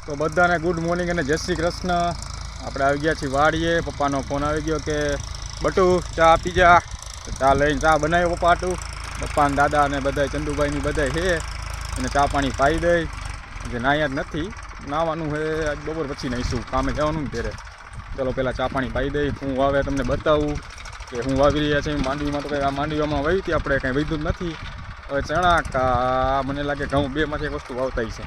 તો બધાને good morning અને જય શ્રી કૃષ્ણ। આપણે આવી ગયા છીએ વાડીએ। પપ્પાનો ફોન આવી ગયો કે બટુ ચા પી જા। ચા લઈને ચા બનાવ્યો પપ્પા હાટું। પપ્પા ને દાદા ને બધાય ચંદુભાઈની બધાય છે એને ચા પાણી પાઈ દઈ। જે નાહ્યા જ નથી, નાહવાનું છે આજ બપોર પછી નાહીશું, કામે જવાનું ને ત્યારે। ચલો પહેલાં ચા પાણી પાઈ દઈ। હું વાવે તમને બતાવું કે હું વાવી રહ્યા છે। માંડવીમાં તો કંઈ આ માંડવીમાં વાવી હતી આપણે, કંઈ વધ્યું જ નથી। હવે ચણા કા મને લાગે ઘઉં બેમાંથી એક વસ્તુ વાવતા છે।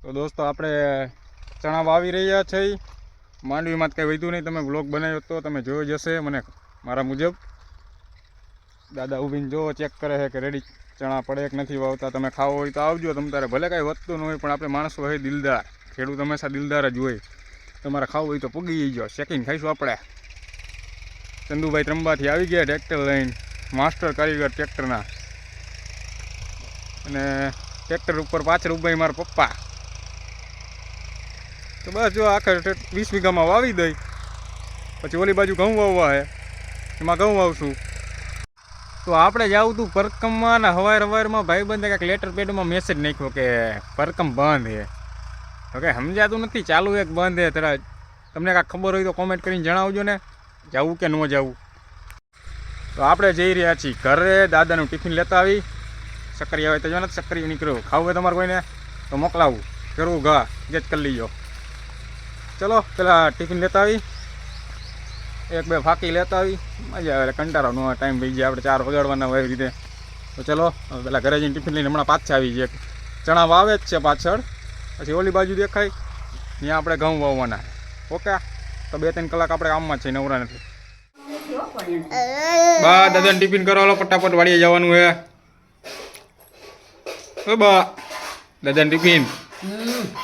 તો દોસ્તો આપણે ચણા વાવી રહ્યા છીએ। માંડવીમાં કંઈ વધ્યું નહીં, તમે વ્લોગ બનાવ્યો તો તમે જોયો જ હશે મને મારા મુજબ। દાદા ઊભીને જો ચેક કરે છે કે રેડી ચણા પડે કે નથી વાવતા। તમે ખાવો હોય તો આવજો, તમે તારે ભલે કાંઈ વધતું ન હોય પણ આપણે માણસો હોય દિલદાર, ખેડૂત હંમેશા દિલદાર જ હોય। તમારે ખાવું હોય તો પૂગી જજો, શેકીને ખાઈશું આપણે। ચંદુભાઈ ત્રંબાથી આવી ગયા ટ્રેક્ટર લઈને, માસ્ટર કારીગર ટ્રેક્ટરના। અને ટ્રેક્ટર ઉપર પાછળ ઊભા મારા પપ્પા। તો બસ જો આખરે 20 વીઘામાં વાવી દઈ, પછી ઓલી બાજુ ઘઉં વાવવા છે, એમાં ઘઉં વાવશું। તો આપણે જાવું હતું પરકમમાં ને હવારમાં ભાઈબંધે કાંઈક લેટર પેડમાં મેસેજ નાખ્યો કે પરકમ બંધ છે। તો કંઈ સમજાતું નથી, ચાલુ એક બંધ છે। તરા તમને કાંઈક ખબર હોય તો કોમેન્ટ કરીને જણાવજો ને, જવું કે ન જવું। તો આપણે જઈ રહ્યા છીએ ઘરે, દાદાનું ટિફિન લેતા આવી। સક્કરિયા હોય તો જો ને સક્કરિયું નીકળ્યું, ખાવું હોય તમારે કોઈને તો મોકલાવું, કરવું ઘા ગેચ કરી લીજો। ચલો પેલા ટિફિન લેતા આવી, એક બે ફાંકી લેતા આવી, મજા આવે। કંટાળાનો ટાઈમ થઈ જાય, આપણે 4 વગાડવાના હોય એવી રીતે। તો ચલો પેલા ઘરે જઈને ટિફિન લઈને હમણાં પાછા આવી જઈએ। ચણા વાવે જ છે પાછળ, પછી ઓલી બાજુ દેખાય ત્યાં આપણે ઘઉં વાવવાના। ઓકે, તો 2-3 કલાક આપણે કામમાં જ છીએ, નવરા નથી। બા દાદાને ટિફિન કરો, ફટાફટ વાડીએ જવાનું છે। ઓ બા દાદાને ટિફિન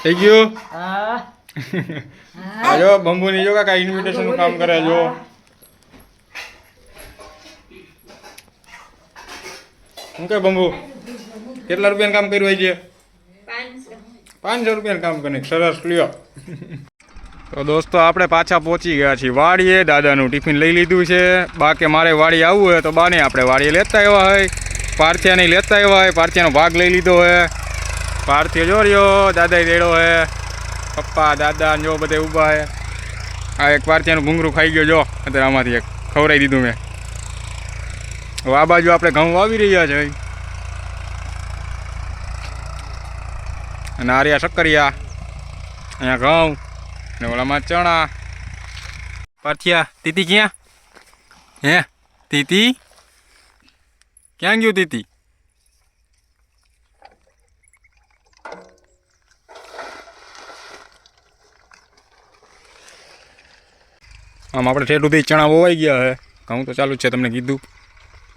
થઈ ગયું? આજો બંબુની જો કાકા ઇન્વિટેશનનું કામ કરે જો। શું કે બંબુ કેટલા રૂપિયાનું કામ કર્યું હોય છે? 500 રૂપિયાનું કામ કરે, સરસ લ્યો। તો દોસ્તો આપણે પાછા પહોંચી ગયા છીએ વાડીએ। દાદાનું ટિફિન લઈ લીધું છે। બાકી મારે વાડી આવવું હોય તો બાને આપણે વાડીએ લેતા આવ્યા હોય, પાર્થિયાને લેતા આવ્યા હોય, પાર્થિયાનો ભાગ લઈ લીધો હોય। પાર્થિયો જો રહ્યો, દાદાએ દેડો હે, પપ્પા દાદા જો બધે ઊભા છે। આ એક પાર્થિયાનું ઘૂંઘરું ખાઈ ગયો જો, અત્યારે આમાંથી એક ખવડાવી દીધું મેં। હવે આ બાજુ આપણે ઘઉં વાવી રહ્યા છે, અને આર્યા સક્કરિયા, અહીંયા ઘઉં ને ઓલામાં ચણા। પાર્થિયા તીતી ક્યાં હે? તીતી ક્યાં ગયું? તીતી આમ આપણે ઠેઠ સુધી ચણા વવાઈ ગયા છે, ઘઉં તો ચાલુ જ છે, તમને કીધું।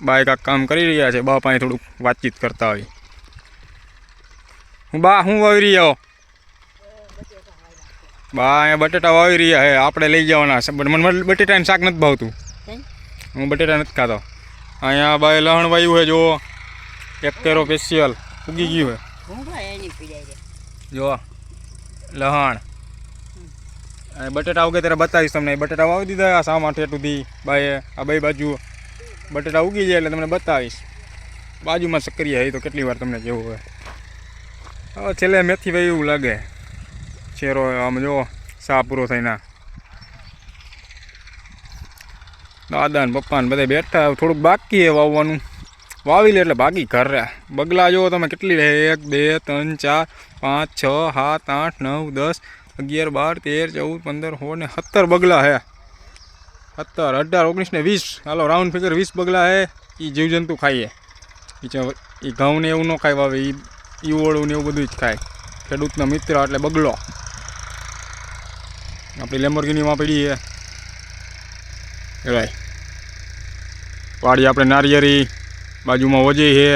બા કાંઈક કામ કરી રહ્યા છે, બા પાસે થોડુંક વાતચીત કરતા હોય। હું બા શું વાવી રહ્યા? બા અહીંયા બટેટા વાવી રહ્યા છે, આપણે લઈ જવાના। મને બટેટાનું શાક નથી ભાવતું, હું બટેટા નથી ખાતો। અહીંયા બાએ લહણ વાવ્યું છે જો, 1 કેરો સ્પેશિયલ ઉગી ગયું છે જો લહણ। અને બટેટા ઉગે ત્યારે બતાવીશ તમને। બટેટા વાવી દીધા આ સામા ઠેઠુંથી બાએ, આ બે બાજુ બટેટા ઉગી જાય એટલે તમને બતાવીશ। બાજુમાં સક્કરિયા એ તો કેટલી વાર તમને કેવું હોય। હવે છેલ્લે મેથી ભાઈ એવું લાગે ચેરો આમ જો સા પૂરો થઈને। દાદા ને પપ્પા ને બધા બેઠા, થોડુંક બાકી છે વાવવાનું, વાવી લે એટલે ભાગી ઘરે। બગલા જુઓ તમે કેટલી રહે, 1 2 3 4 5 6 7 8 9 10 11 12 13 14 15 16 ને 17 બગલા હે। 17 18 19 ને 20, હાલો રાઉન્ડ ફિગર 20 બગલા હે। એ જીવજંતુ ખાઈએ, એ ઘઉં ને એવું ન ખાય વાવે, એ ઓળું ને એવું બધું જ ખાય। ખેડૂતનો મિત્ર એટલે બગલો। આપણી લેમ્બોર્ગિનીમાં પડી છે ભાઈ વાડી। આપણે નારિયેરી બાજુમાં વજે છે,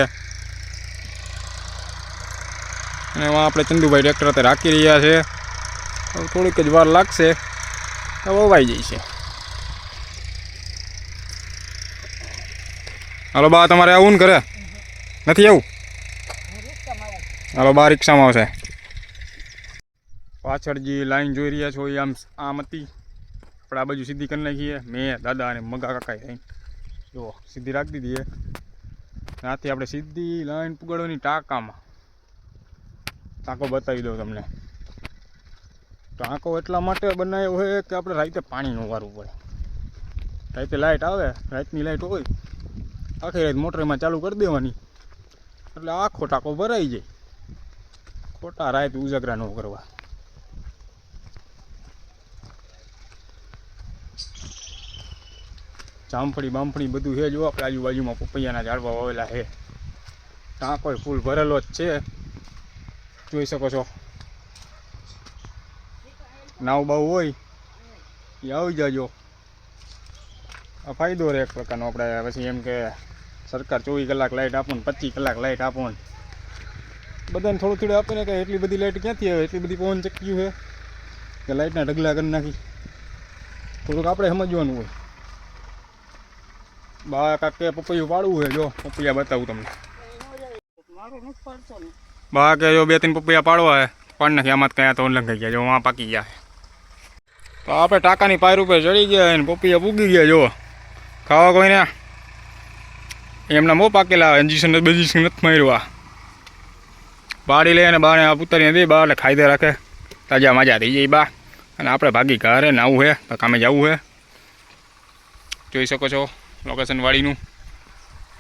અને એમાં આપણે ચંદુભાઈ ટ્રેક્ટર અત્યારે રાખી રહ્યા છે. હવે થોડીક જ વાર લાગશે તો વવાઈ જશે. હાલો બા, તમારે આવું ને ઘરે નથી આવું? હાલો બા રિક્ષામાં આવશે. પાછળ જે લાઈન જોઈ રહ્યા છો એ આમ હતી. આપણે આ બાજુ સીધી કરી નાખીએ. મેં દાદા અને મગા કાકાએ થઈને જો સીધી રાખી દીધી. ત્યાંથી આપણે સીધી લાઈન પુગાડવાની ટાંકામાં. ટાંકો બતાવી દઉં તમને. ટાંકો એટલા માટે બનાવ્યો હોય કે આપણે રાતે પાણી ન વારવું પડે. રાતે લાઇટ આવે, રાતની લાઇટ હોય, આખી રાત મોટરમાં ચાલુ કરી દેવાની એટલે આખો ટાંકો ભરાઈ જાય. ખોટા રાત ઉજાગરા ન કરવા. જામફળી બામફળી બધું છે. જો આપણે આજુબાજુમાં પપૈયાના ઝાડવા વાવેલા છે. ટાંકો ફૂલ ભરેલો જ છે, જોઈ શકો છો. નાવ બાવ હોય એ આવી જાજો. આ ફાયદો રહે એક પ્રકારનો. આપણે પછી એમ કે સરકાર 24 કલાક લાઇટ આપો ને 25 કલાક લાઇટ આપો ને બધાને થોડું થોડું આપે ને કે એટલી બધી લાઇટ ક્યાંથી આવે? એટલી બધી પવન ચક્યું છે કે લાઇટના ઢગલા કરી નાખી. થોડુંક આપણે સમજવાનું હોય. બા કાકે પપૈયું પાડવું હોય. જો પપૈયા બતાવું તમને. બા કે જો 2-3 પપૈયા પાડવા હે, પાડી નાખી. આમાં કયા તો લંઘાઈ ગયા. જો આમાં પાકી ગયા. તો આપણે ટાંકાની પાયર ઉપર ચડી ગયા ને પપૈયા પૂગી ગયા. જો ખાવા કોઈને એમના બહુ પાકેલા. ઇન્જેક્શન બેન્જેક્શન નથી માર્યું. પાડી લે અને બાને ઉતારીને દે. બા એટલે ખાઈ દે રાખે. તાજા માજા થઈ જાય બા. અને આપણે ભાગી ઘરે નાવું છે, કામે જવું છે. જોઈ શકો છો લોકેશન વાળીનું.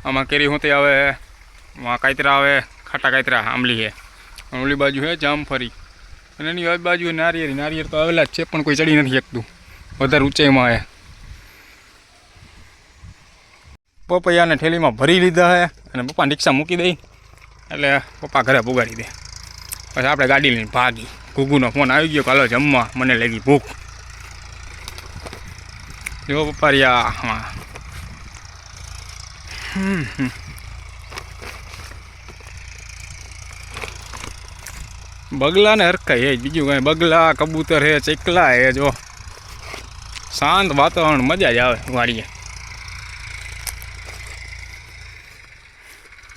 આમાં કેરી હોતી આવે, આમાં કાતરા આવે, ખાટા કાતરા આંબલી છે. આંબલી બાજુ છે જામફળી અને એની બાજુ નારિયેરી. નારિયેર તો આવેલા જ છે પણ કોઈ ચડી નથી શકતું, વધારે ઊંચાઈમાં છે. પપૈયાને ઠેલીમાં ભરી લીધા છે અને પપ્પા રિક્ષા મૂકી દઈ એટલે પપ્પા ઘરે પુગાડી દે. પછી આપણે ગાડી લઈને ભાગી. ઘૂઘુનો ફોન આવી ગયો, કાલો જમવા, મને લાગી ભૂખ. જો પપ્પા રહ્યા. હા બગલા ને હરખાય એ બીજું કાંઈ. બગલા કબૂતર હે, ચકલા હે. જો શાંત વાતાવરણ, મજા જ આવે વાડીએ.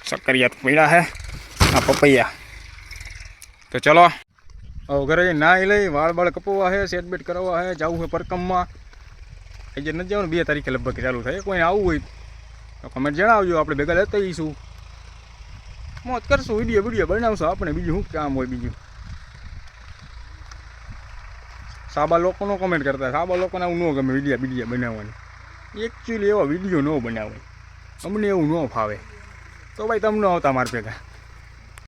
સક્કરિયા તો પીડા હે. આ પપૈયા તો ચલો હવે ઘરે નાહી લઈ. વાળ બાળ કપવા છે, સેટ બેટ કરવા છે, જવું છે પરકમમાં. આજે નથી જવાનું, 2 તારીખે લગભગ ચાલુ થાય. કોઈને આવવું હોય તો કમેન્ટ જણાવજો. આપણે ભેગા લેતા જઈશું, મોજ કરશું, વિડીયો બનાવશું. આપણે બીજું શું કામ હોય? બીજું સાબા લોકોનો કમેન્ટ કરતા. સાબા લોકોને આવું ન ગમે વિડીયો બનાવવાની. એકચ્યુઅલી એવા વિડીયો ન બનાવે. અમને એવું ન ફાવે તો ભાઈ તમને આવતા મારા ભેગા.